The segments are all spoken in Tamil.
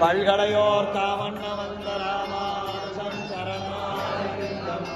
பல்கலையோர் தாமண்ண வந்த ராமானுசன் சரணாரவிந்தம்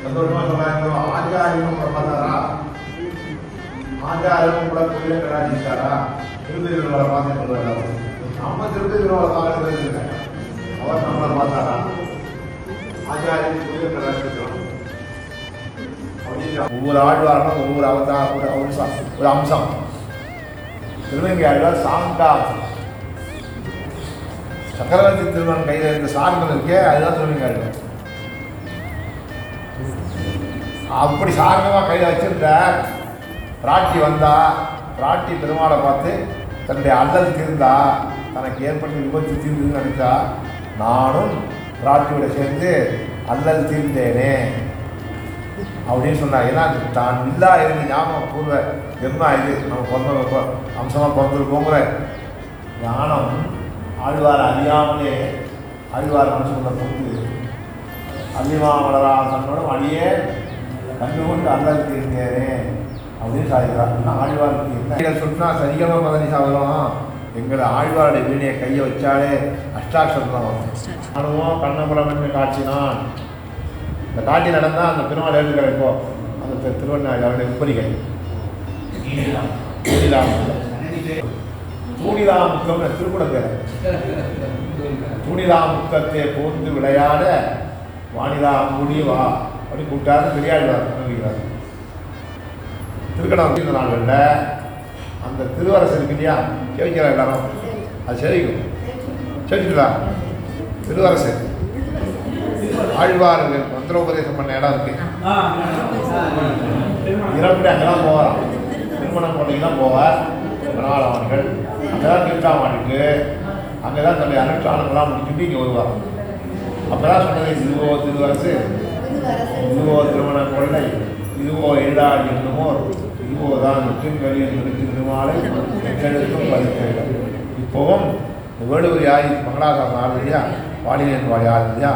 சந்தோஷமா சொன்னாங்க. ஆச்சாரியம் பார்த்தாரா, ஆச்சாரம் கூட கோயில கடாச்சிட்டாரா, திருப்பதிகளை பார்த்துட்டு வருவாங்க. நம்ம திருப்பதிகளை பார்க்கறது அவர் நம்மளை பார்த்தாரா, ஆச்சாரியம் கோயில கடாச்சிக்கிறோம். ஒவ்வொரு ஆழ்வாரும் ஒவ்வொரு அவதாரம் ஒரு அம்சம். திருவேங்கை ஆழ்வார் சாந்தா சக்கரவர்த்தி திருமணம் கையில் இருந்த சார்ந்தம் இருக்கே, அதுதான் திருவேங்கை ஆழ்வார். அப்படி சார்ந்தமாக கையில் வச்சிருந்த பிராட்டி வந்தா, பிராட்டி பெருமாளை பார்த்து தன்னுடைய அல்லல் தீர்ந்தா, தனக்கு ஏற்பட்ட விபத்து தீர்ந்துன்னு நினைச்சா, நானும் பிராட்டியோட சேர்ந்து அல்லல் தீர்ந்தேனே அப்படின்னு சொன்னார். ஏன்னா தான் இல்லா இருந்து ஞாபகம் பூர்வ என்ன இது நம்ம பிறந்த அம்சமாக பிறந்திருக்கோங்கிற ஞானம் ஆழ்வார் அறியாமலே ஆழ்வார் மனசுக்குள்ள பொறுத்து அல்லிமாமலரா தன்னோடும் அழியே கண்டு கொண்டு அல்லல் தீர்ந்தேனே அப்படின்னு சாதிக்கிறார். ஆழ்வாருக்கு என்ன சொன்னால் சரிகமாக மதனி சாதனம் எங்களை ஆழ்வாருடைய வீணையை கையை வச்சாலே அஷ்டாட்சரம் தான் வரும். அனுபவம் கண்ணபுரம் என்று காட்சினான். இந்த காட்சி நடந்தால் அந்த பெருமாள் எழுதுகிற இப்போ அந்த திருவண்ணாமலை உப்பரிகை தூணிதாமுக்கம் திருக்குறள் தூணிதாமுக்கத்தை போந்து விளையாட வானிலா மூடி வா அப்படி கூப்பிட்டாரு பெரியாழ்வார் நினைக்கிறார். திருக்கணம் நாள்களில் அந்த திருவரசு இருக்கு இல்லையா, செவிக்கிறார் எல்லாரும், அது செவிக்கும் செவிச்சுக்கலாம். திருவரசு ஆழ்வார் மந்திரோபதேசம் பண்ண இடம் இருக்கு, இறப்படி அங்கெல்லாம் போவார். திருமணம் கொண்டைக்கெல்லாம் போவார் மணவாளவன்கள். அங்கேதான் திருக்காமாட்டுக்கு அங்கேதான் தன்னுடைய அனுஷ்டானங்கள்லாம் முடிச்சுட்டு இங்கே வருவார். அப்போதான் சொன்னது, இதுவோ திருவரசு, இதுவோ திருமண கொள்ளை, இதுவோ எழுதாடி என்னமோ, இதுவோ தான் நெற்றின்களில் நிறுத்தி திருமாலை எங்களுக்கும் பதிக்கிறது. இப்போவும் வேடுவர் யாரி மங்களாசாசனம் ஆறு இல்லையா, வாடினேன் வாடி ஆறு இல்லையா,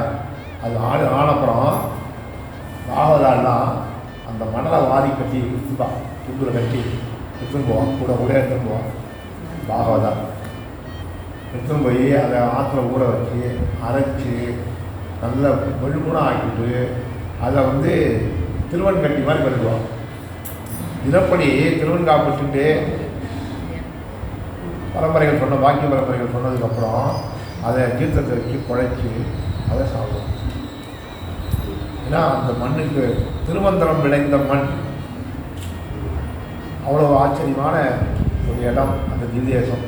அது ஆனப்புறம் பாகவதாலாம் அந்த மணலை வாரி கட்டி கொடுத்துப்பான், துண்டில் கட்டி எடுத்துன்னு போவான், கூட எடுத்துன்னு போவான். பாகவதா எடுத்துன்னு போய் அதை ஆற்றுல ஊற வச்சு அரைச்சி நல்ல வெள்ளுமுனாக ஆக்கிட்டு அதை திருவன்கட்டி மாதிரி கட்டுவான். தினப்படி திருவன்காப்பிட்டு பரம்பரைகள் சொன்ன பாக்கிய பரம்பரைகள் சொன்னதுக்கப்புறம் அதை தீர்த்தத்தை வச்சு குழைச்சி அதை சாப்பிடுவோம். ஏன்னா அந்த மண்ணுக்கு திருமந்திரம் விளைந்த மண். அவ்வளோ ஆச்சரியமான ஒரு இடம் அந்த திவ்யதேசம்.